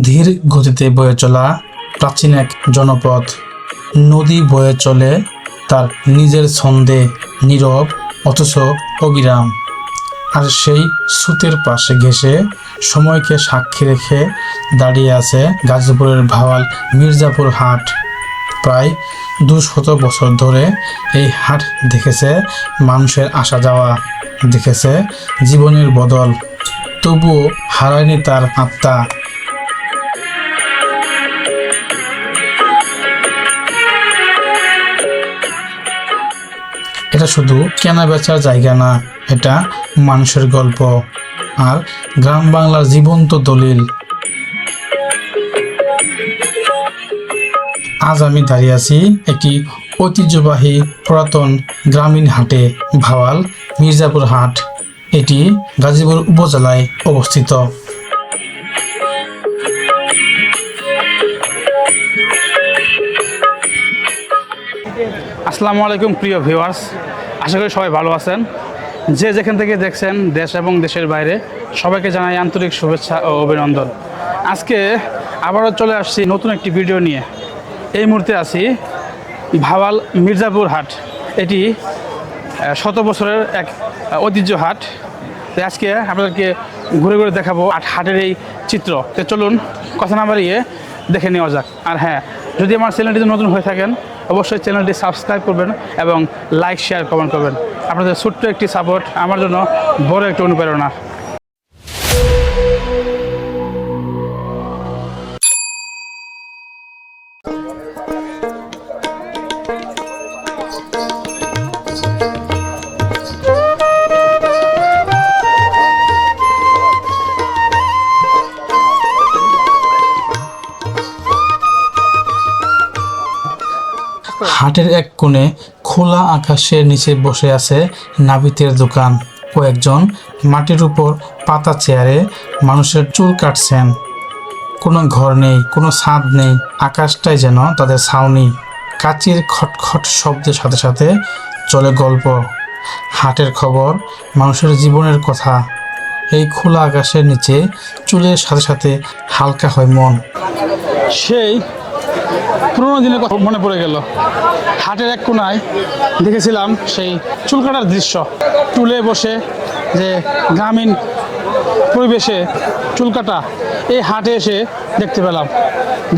ধীর গতিতে বয়ে চলা প্রাচীন এক জনপদ। নদী বয়ে চলে তার নিজের ছন্দে, নীরব অথচ অবিরাম। আর সেই স্রোতের পাশে ঘেঁষে সময়কে সাক্ষী রেখে দাঁড়িয়ে আছে গাজীপুরের ভাওয়াল মির্জাপুর হাট। প্রায় 200 বছর ধরে এই হাট দেখেছে মানুষের আসা যাওয়া, দেখেছে জীবনের বদল, তবুও হারায়নি তার আত্মা। এটা শুধু কেনা বেচার জায়গা না, এটা মানুষের গল্প আর গ্রাম বাংলার জীবন্ত দলিল। আজ আমি দাঁড়িয়ে আছি একটি ঐতিহ্যবাহী পুরাতন গ্রামীণ হাটে, ভাওয়াল মির্জাপুর হাট। এটি গাজীপুর উপজেলায় অবস্থিত। আসসালামু আলাইকুম প্রিয় ভিউয়ার্স, আশা করি সবাই ভালো আছেন। যে যেখান থেকে দেখছেন দেশ এবং দেশের বাইরে, সবাইকে জানাই আন্তরিক শুভেচ্ছা ও অভিনন্দন। আজকে আবারও চলে আসছি নতুন একটি ভিডিও নিয়ে। এই মুহূর্তে আছি ভাওয়াল মির্জাপুর হাট। এটি 100 বছরের এক ঐতিহ্য হাট। তো আজকে আপনাদেরকে ঘুরে ঘুরে দেখাবো হাটের এই চিত্র। তো চলুন কথা না বাড়িয়ে দেখে নেওয়া যাক। আর হ্যাঁ, যদি আমার চ্যানেলটিতে নতুন হয়ে থাকেন অবশ্যই চ্যানেলটি সাবস্ক্রাইব করবেন এবং লাইক, শেয়ার, কমেন্ট করবেন। আপনাদের ছোট্ট একটি সাপোর্ট আমার জন্য বড় একটি অনুপ্রেরণা। হাটের এক কোণে খোলা আকাশের নিচে বসে আছে নাপিতের দোকান। কয়েকজন মাটির উপর পাতা চেয়ারে মানুষের চুল কাটছেন। কোনো ঘর নেই, কোনো ছাদ নেই, আকাশটাই যেন তাদের ছাউনি। কাঁচির খটখট শব্দের সাথে সাথে চলে গল্প, হাটের খবর, মানুষের জীবনের কথা। এই খোলা আকাশের নিচে চুলের সাথে সাথে হালকা হয় মন। সেই পুরোনো দিনের কথা মনে পড়ে গেল। হাটের এক কোণায় দেখেছিলাম সেই চুল কাটার দৃশ্য। টুলে বসে যে গ্রামীণ পরিবেশে চুল কাটা, এই হাটে এসে দেখতে পেলাম।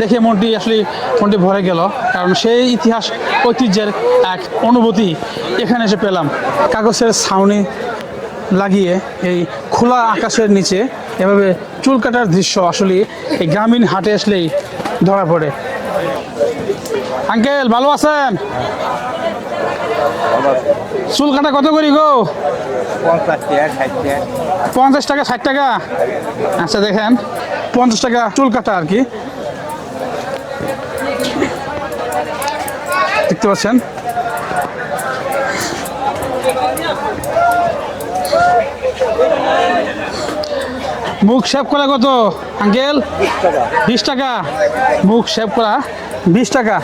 দেখে মনটি ভরে গেল, কারণ সেই ইতিহাস ঐতিহ্যের এক অনুভূতি এখানে এসে পেলাম। কাগজের ছাউনি লাগিয়ে এই খোলা আকাশের নিচে এভাবে চুল কাটার দৃশ্য আসলে এই গ্রামীণ হাটে আসলেই ধরা পড়ে। আঙ্কেল ভালো আছেন? চুল কাটা কত করি গো? 50 টাকা, 60 টাকা। আচ্ছা দেখেন, 50 টাকা চুল কাটা আর কি। দেখতে পাচ্ছেন মুখ শেভ করা কত আঙ্কেল? 20 টাকা। মুখ শেভ করা 20 টাকা।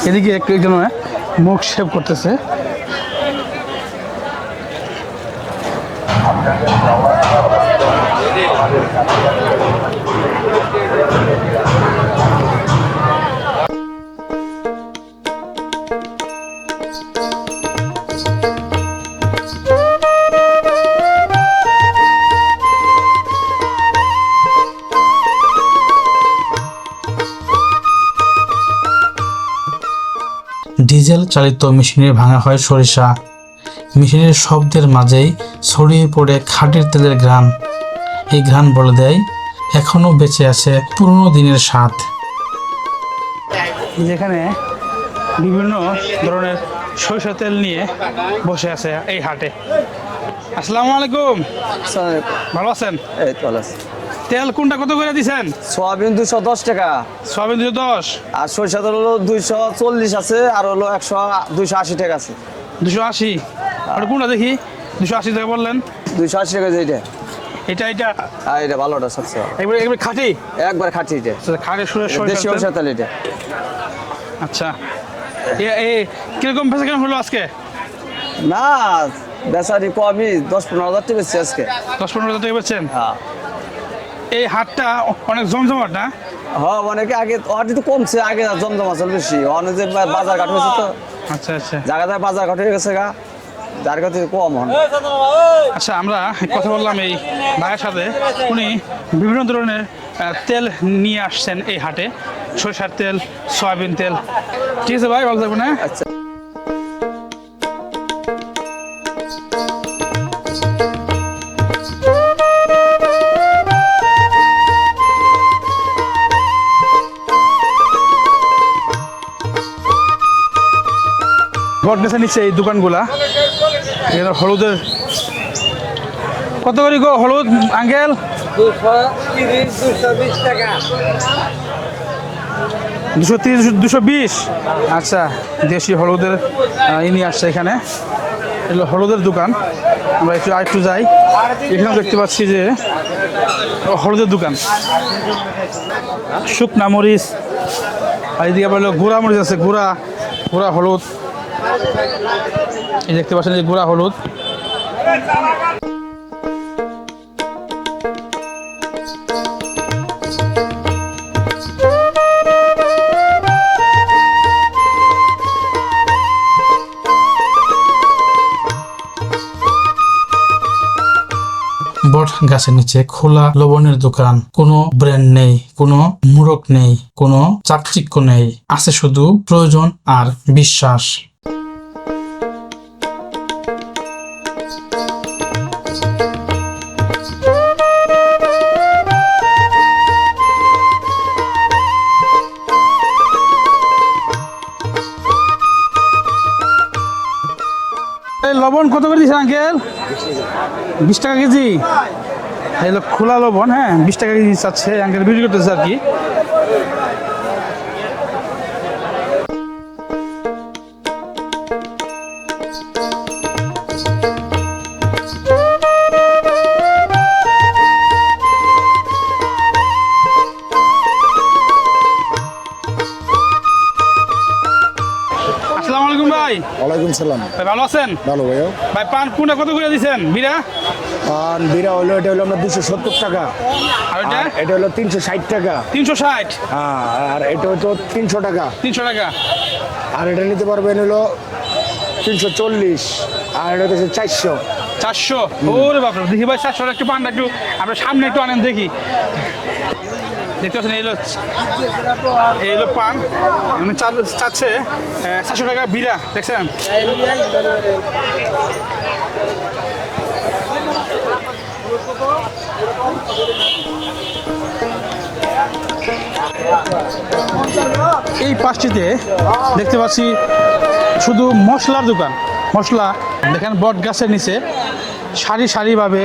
এদিকে একজন মুখ শেভ করতেছে। ডিজেল চালিত মেশিনে ভাঙা হয় সরিষা। মেশিনের শব্দের মাঝেই ছড়িয়ে পড়ে খাঁটির তেলের ঘ্রাণ। এই ঘ্রাণ বলে দেয় এখনো বেঁচে আছে পুরনো দিনের স্বাদ। যেখানে বিভিন্ন ধরনের সরিষা তেল নিয়ে বসে আছে এই হাটে। আসসালামু আলাইকুম, ভালো আছেন? এই তো ভালো আছে। তেল কোনটা কত করে দিচ্ছেন? সোয়াবিন 210 টাকা, সয়াবিন 210। আর সরিষা তেল হলো 240 আছে, আর হলো 280 টাকা আছে। 280। আর কোনটা দেখি? 280 টাকা বললেন। 280 টাকা যেটা। এটা আর এটা ভালোটা সবচেয়ে একবার খাঁটি একবার খাঁটি এটা খাঁটি সুরের দেশি সরিষার তেল এটা। আচ্ছা কিরকম বেচা কেমন হলো আজকে? না বেচারি কমই 10-15 হাজার টাকা বেশি আজকে। 10-15 হাজার টাকা বেচছেন? হ্যাঁ এই হাটটা অনেক জমজমাট না? হ্যাঁ অনেকে আগে একটু কমছে, আগে জমজম আসল বেশি, অনেক যে বাজার ঘাট হয়েছে তো আচ্ছা আচ্ছা জায়গায় বাজার ঘাট হয়ে গেছে গা, যার কাছে কম হন। আচ্ছা আমরা কথা বললাম এই ভাইয়ের সাথে, উনি বিভিন্ন ধরনের তেল নিয়ে আসছেন এই হাটে, সরিষার তেল, সয়াবিন তেল। ঠিক আছে ভাই, ভালো থাকবেন। হ্যাঁ আচ্ছা বট গাছের নিচে এই দোকানগুলা, এখানে হলুদের কত করে গো হলুদ আঙ্কেল? 230-220 টাকা। 230-220। আচ্ছা, দেশি হলুদের নিয়ে আসছে এখানে, এগুলো হলুদের দোকান। আমরা একটু যাই, এখানেও দেখতে পাচ্ছি যে হলুদের দোকান, শুকনা মরিচ, আর এদিকে আবার গুঁড়া মরিচ আছে, গুঁড়া হলুদ। এই দেখতে পাচ্ছেন যে গুঁড়া হলুদ। বট গাছের নিচে খোলা লবণের দোকান, কোনো ব্র্যান্ড নেই, কোনো মুরক নেই, কোনো চাকচিক্য নেই, আছে শুধু প্রয়োজন আর বিশ্বাস। লবণ কত করে দিচ্ছেন আঙ্কেল? 20 টাকা কেজি। এই খোলা লবণ, হ্যাঁ 20 টাকা কেজি চাচ্ছে আঙ্কেল, বিক্রি করতেছে আর কি। আসসালামু আলাইকুম ভাই। ওয়ালাইকুম সালাম। ভাই ভালো আছেন? ভালো ভাইয়া। ভাই পান কোনটা কত করে দিচ্ছেন? বিড়া আর বিরা হলো, এটা হলো আমরা 270 টাকা, আর এটা আর এটা হলো 360 টাকা। 360। হ্যাঁ, আর এটা হলো 300 টাকা। 300 টাকা। আর এটা নিতে পারবেন হলো 340, আর এটা হচ্ছে 400। 400। ওরে বাপরে, দেখি ভাই 400 একটু পানটা একটু আমরা সামনে একটু আনেন দেখি। দেখতে পাচ্ছেন এই হলো পান, মানে চাচ্ছে 400 টাকা বিড়া, দেখছেন? এই পাশটিতে দেখতে পাচ্ছি শুধু মশলার দোকান। মশলা দেখেন, বট গাছের নিচে সারিভাবে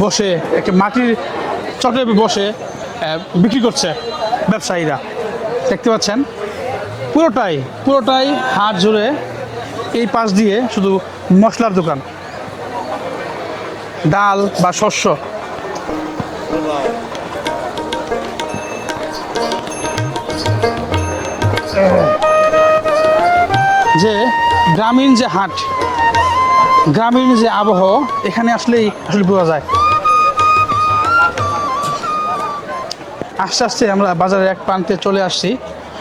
বসে, একটা মাটির চটে বসে বিক্রি করছে ব্যবসায়ীরা, দেখতে পাচ্ছেন। পুরোটাই হাট জুড়ে এই পাশ দিয়ে শুধু মশলার দোকান, ডাল বা শস্য। যে গ্রামীণ যে হাট, গ্রামীণ যে আবহাওয়া, এখানে আসলেই আসলে বোঝা যায়। আস্তে আস্তে আমরা বাজারের এক প্রান্তে চলে আসছি,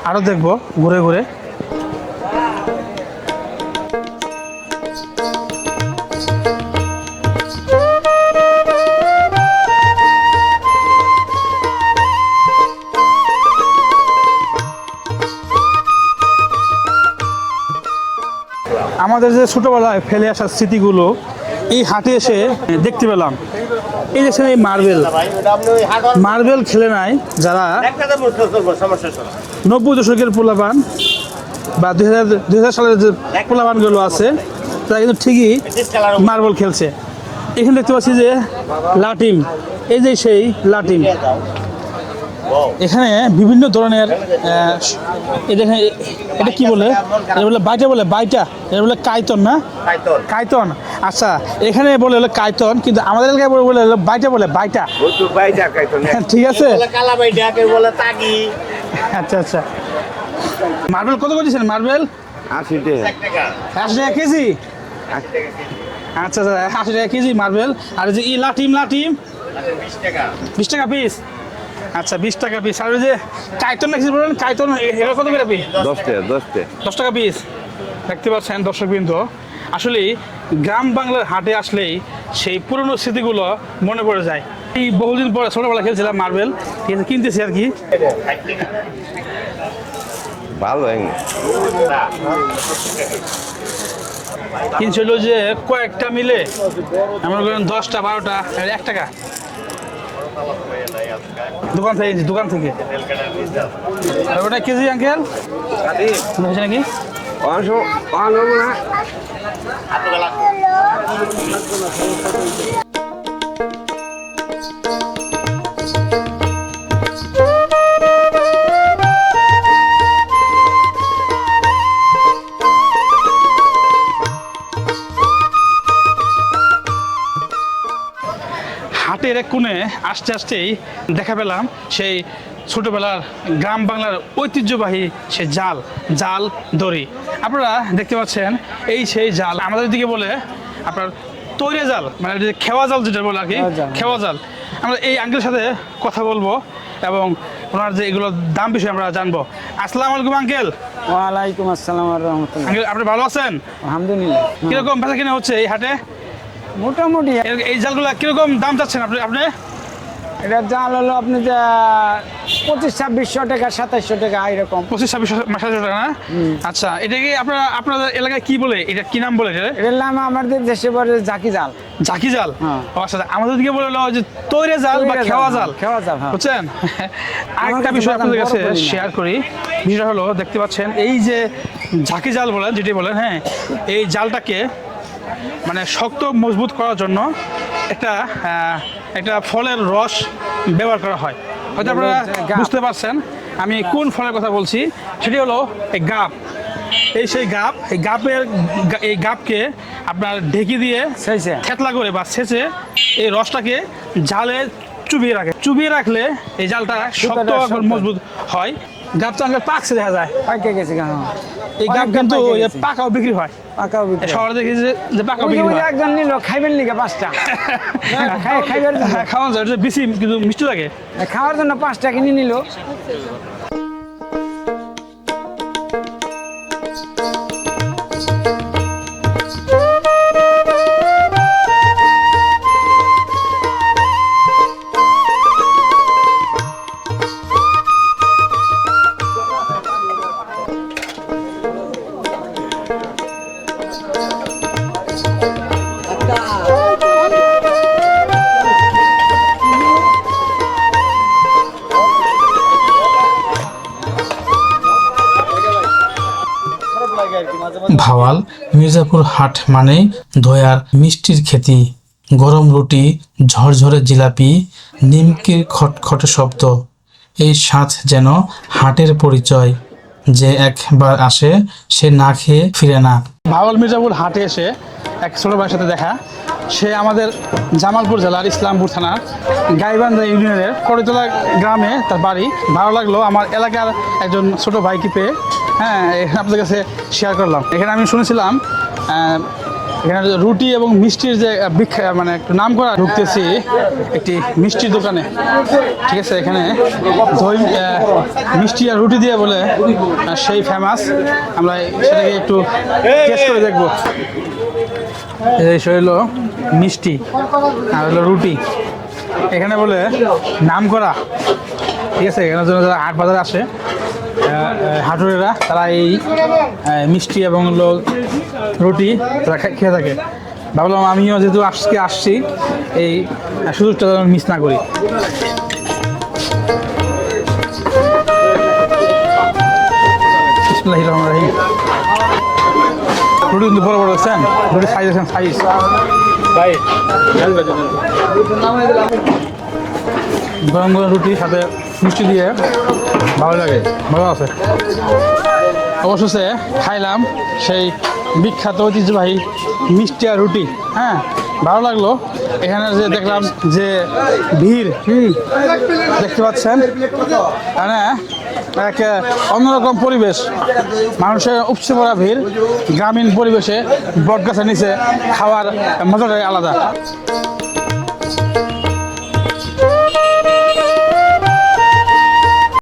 আরও দেখবো ঘুরে ঘুরে। আমাদের যে ছোটবেলায় ফেলে আসা স্মৃতিগুলো এই হাটে এসে দেখতে পেলাম। এই দেখছেন এই মার্বেল খেলে নাই যারা 90 দশকের পোলাপান বা 2000 সালের যে পোলাপানগুলো আছে, তারা কিন্তু ঠিকই মার্বেল খেলছে। এখানে দেখতে পাচ্ছি যে লাটিম, এই যে সেই লাটিম, এখানে বিভিন্ন ধরনের এই দেখেন এটা কি বলে, এটা বলে বাইটা, বলে বাইটা, এটা বলে কাইতন না, কাইতন। আচ্ছা, এখানে বলে হলো কাইতন, কিন্তু আমাদের এলাকায় বলে বলে হলো বাইটা, বলে বাইটা। ঠিক আছে, আচ্ছা আচ্ছা। মার্বেল কত করে দিচ্ছেন মার্বেল? 80 টাকা। 80 টাকা কেজি? আচ্ছা আচ্ছা, 80 টাকা কেজি মার্বেল। আর এই যে ই লাটিম, লাটিম 20 টাকা পিস। আচ্ছা 20 টাকা পিস। আর ওই যে কাইতন নাকি বলেন, কাইতন এগুলো কত করে পিস? 10 টাকা পিস। দেখতে পাচ্ছেন দর্শকবৃন্দ, আসলে গ্রাম বাংলার হাটে আসলেই সেই পুরনো স্মৃতিগুলো মনে পড়ে যায়। এই বহুদিন পরে ছোটবেলা খেলছিলাম মার্বেল, ঠিক আছে, কিনতেছি আর কি। ভালো কিনছিল যে কয়েকটা মিলে আমরা করেন 10টা 12টা 1 টাকা দোকান থেকে, দোকান থেকে। আর ওটা কেজি আঙ্কেল হয়েছে নাকি? হাটের এক কোণে আসতে আসতেই দেখা পেলাম সেই ছোটবেলার গ্রাম বাংলার ঐতিহ্যবাহী সে জাল, জাল দড়ি। আপনারা দেখতে পাচ্ছেন এই সেই জাল, আমাদের দিকে বলে আপনার তৈরি জাল, মানে খেওয়া জাল যেটা বলে আর কি, খেওয়া জাল। আমরা এই আঙ্কেলের সাথে কথা বলবো এবং ওনার যে এগুলোর দাম বিষয়ে আমরা জানবো। আসসালামু আলাইকুম আঙ্কেল। ওয়ালাইকুম আসসালাম ওয়া রাহমাতুল্লাহ। আঙ্কেল আপনি ভালো আছেন? আলহামদুলিল্লাহ। কিরকম বেচা কিনা হচ্ছে এই হাটে? মোটামুটি এই জালগুলো কিরকম দাম চাচ্ছেন আপনি? এটা জাল হলো আপনি যা 2500-2600 টাকা, 2700 টাকা এরকম। 25-27 টাকা না? আচ্ছা, এটা কি আপনাদের এলাকায় কি বলে, এটা কি নাম বলে? এটার নাম আমাদের দেশে বলে ঝাঁকি জাল। ঝাঁকি জাল? হ্যাঁ। আচ্ছা, আমাদের দিকে বলে হলো যে তৈরি জাল বা খেওয়া জাল। খেওয়া জাল, হ্যাঁ। বুঝছেন? আরেকটা বিষয় আপনাদের কাছে শেয়ার করি। বিষয়টা হলো, দেখতে পাচ্ছেন এই যে ঝাঁকি জাল বলেন, যেটি বলেন, হ্যাঁ, এই জালটাকে মানে শক্ত মজবুত করার জন্য একটা ফলের রস ব্যবহার করা হয়। হয়তো আপনারা বুঝতে পারছেন আমি কোন ফলের কথা বলছি। সেটি হলো এই গাব। এই সেই গাব, এই গাবকে আপনার ঢেকি দিয়ে থেতলা করে বা ছেঁচে এই রসটাকে জালে চুবিয়ে রাখে। চুবিয়ে রাখলে এই জালটা শক্ত এবং মজবুত হয়। গাবটা আমাকে পাকছে দেখা যায়, পাকে গেছে। এই গাব কিন্তু পাকাও বিক্রি হয়। পাকাও বিক্রি শহরে দেখি যে পাকাও বিক্রি হয়। একজন নিল, খাইবেন লিখে 5টা। খাইবার খাওয়া যায়, বেশি কিন্তু মিষ্টি লাগে। খাওয়ার জন্য 5টা কিনে নিল। ভাওয়াল মির্জাপুর হাট মানে ধোয়ার মিষ্টির খেতি, গরম রুটি, ঝরঝরে জিলাপি, নিমকির খটখটে শব্দ। এই স্বাদ যেন হাটের পরিচয়, যে একবার আসে সে না খেয়ে ফিরে না। ভাওয়াল মির্জাপুর হাটে এসে এক ছোট ভাইয়ের সাথে দেখা। সে আমাদের জামালপুর জেলার ইসলামপুর থানার গাইবান্ধা ইউনিয়নের কড়িতলা গ্রামে তার বাড়ি। ভালো লাগলো আমার এলাকার একজন ছোট ভাইকে পেয়ে। হ্যাঁ, আপনাদের কাছে শেয়ার করলাম। এখানে আমি শুনেছিলাম এখানে রুটি এবং মিষ্টির যে মানে একটু নাম করা। ঢুকতেছি একটি মিষ্টির দোকানে, ঠিক আছে। এখানে দই, মিষ্টি আর রুটি দিয়ে বলে সেই ফেমাস। আমরা সেটাকে একটু টেস্ট করে দেখবো। এই হলো মিষ্টি আর হলো রুটি। এখানে বলে নাম করা, ঠিক আছে। এখানে জন্য যারা হাট বাজারে আসে, হাটুরেরা, তারা এই মিষ্টি এবং রুটি তারা খেয়ে থাকে। ভাবলাম আমিও যেহেতু আজকে আসছি, এই সুযোগটা যেন মিস না করি। বিসমিল্লাহির রহমানির রহিম। রুটি কিন্তু বড় বড় দেখছেন, রুটি সাইজ দেখছেন, সাইজ ভাই। গরম গরম রুটি সাথে মিষ্টি দিয়ে ভালো লাগে, ভালো আছে। অবশেষে খাইলাম সেই বিখ্যাত ঐতিহ্যবাহী মিষ্টি আর রুটি। হ্যাঁ, ভালো লাগলো। এখানে যে দেখলাম যে ভিড়, দেখতে পাচ্ছেন এখানে এক অন্যরকম পরিবেশ, মানুষের উপচে পড়া ভিড়। গ্রামীণ পরিবেশে বটগাছের নিচে খাওয়ার মজাটাই আলাদা।